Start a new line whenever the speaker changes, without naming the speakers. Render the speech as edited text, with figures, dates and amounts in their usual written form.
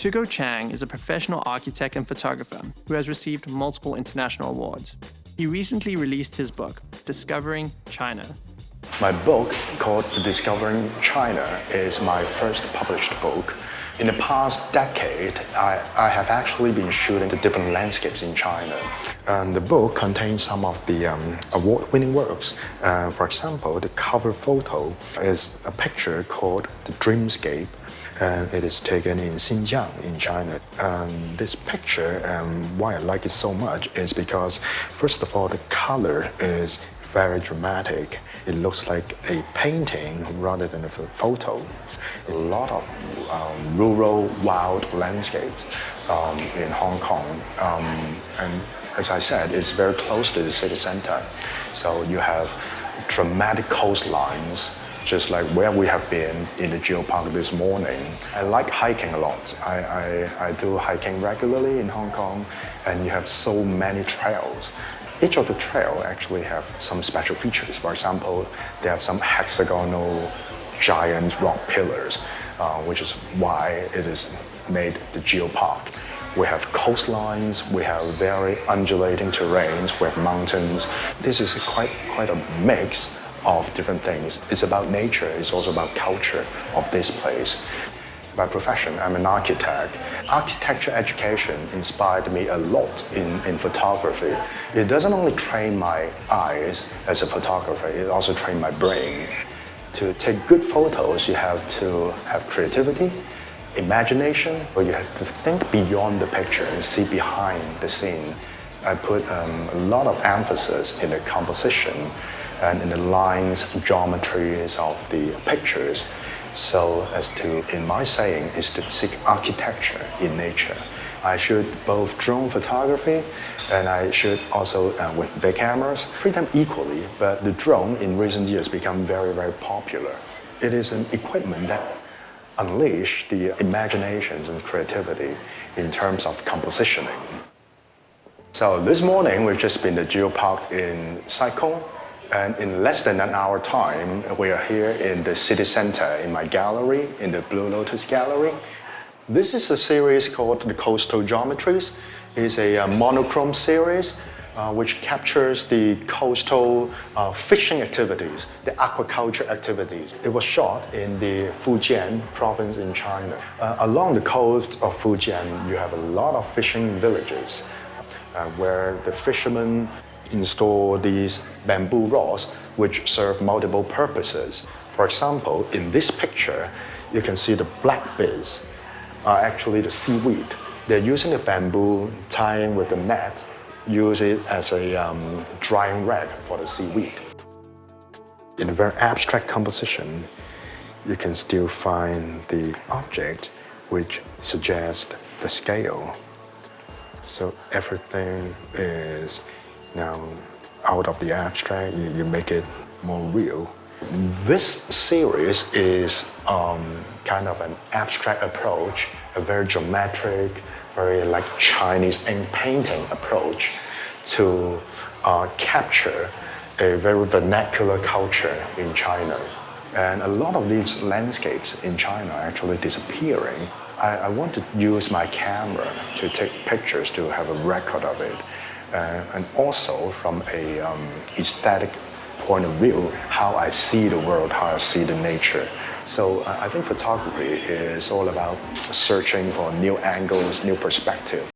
Tugo Cheng is a professional architect and photographer who has received multiple international awards. He recently released his book, Discovering China.
My book, called Discovering China, is my first published book. In the past decade, I have actually been shooting the different landscapes in China. And the book contains some of the award-winning works. For example, the cover photo is a picture called The Dreamscape, and it is taken in Sing Cheong in China. This picture, why I like it so much is because, first of all, the color is very dramatic. It looks like a painting rather than a photo. A lot of rural wild landscapes in Hong Kong. And as I said, it's very close to the city center. So you have dramatic coastlines, just like where we have been in the Geopark this morning. I like hiking a lot. I do hiking regularly in Hong Kong, and you have so many trails. Each of the trail actually have some special features. For example, they have some hexagonal giant rock pillars, which is why it is made the Geopark. We have coastlines, we have very undulating terrains, we have mountains. This is quite a mix of different things. It's about nature, it's also about culture of this place. By profession, I'm an architect. Architecture education inspired me a lot in photography. It doesn't only train my eyes as a photographer, it also trained my brain. To take good photos, you have to have creativity, imagination, but you have to think beyond the picture and see behind the scene. I put a lot of emphasis in the composition and in the lines, geometries of the pictures, so as to, in my saying, is to seek architecture in nature. I shoot both drone photography and I shoot also with big cameras, treat them equally, but the drone in recent years become very popular. It is an equipment that unleash the imaginations and creativity in terms of compositioning. So this morning we've just been to Geopark in Sing Cheong, and in less than an hour time, we are here in the city center in my gallery, in the Blue Lotus Gallery. This is a series called the Coastal Geometries. It's a monochrome series which captures the coastal fishing activities, the aquaculture activities. It was shot in the Fujian Province in China. Along the coast of Fujian, you have a lot of fishing villages where the fishermen install these bamboo rods which serve multiple purposes. For example, in this picture, you can see the black bits are actually the seaweed. They're using the bamboo, tying with the net, use it as a drying rag for the seaweed. In a very abstract composition, you can still find the object which suggests the scale. So everything is now out of the abstract, you make it more real. This series is kind of an abstract approach, a very geometric, very like Chinese ink painting approach to capture a very vernacular culture in China. And a lot of these landscapes in China are actually disappearing. I want to use my camera to take pictures to have a record of it. And also from a aesthetic point of view, how I see the world, how I see the nature. So I think photography is all about searching for new angles, new perspective.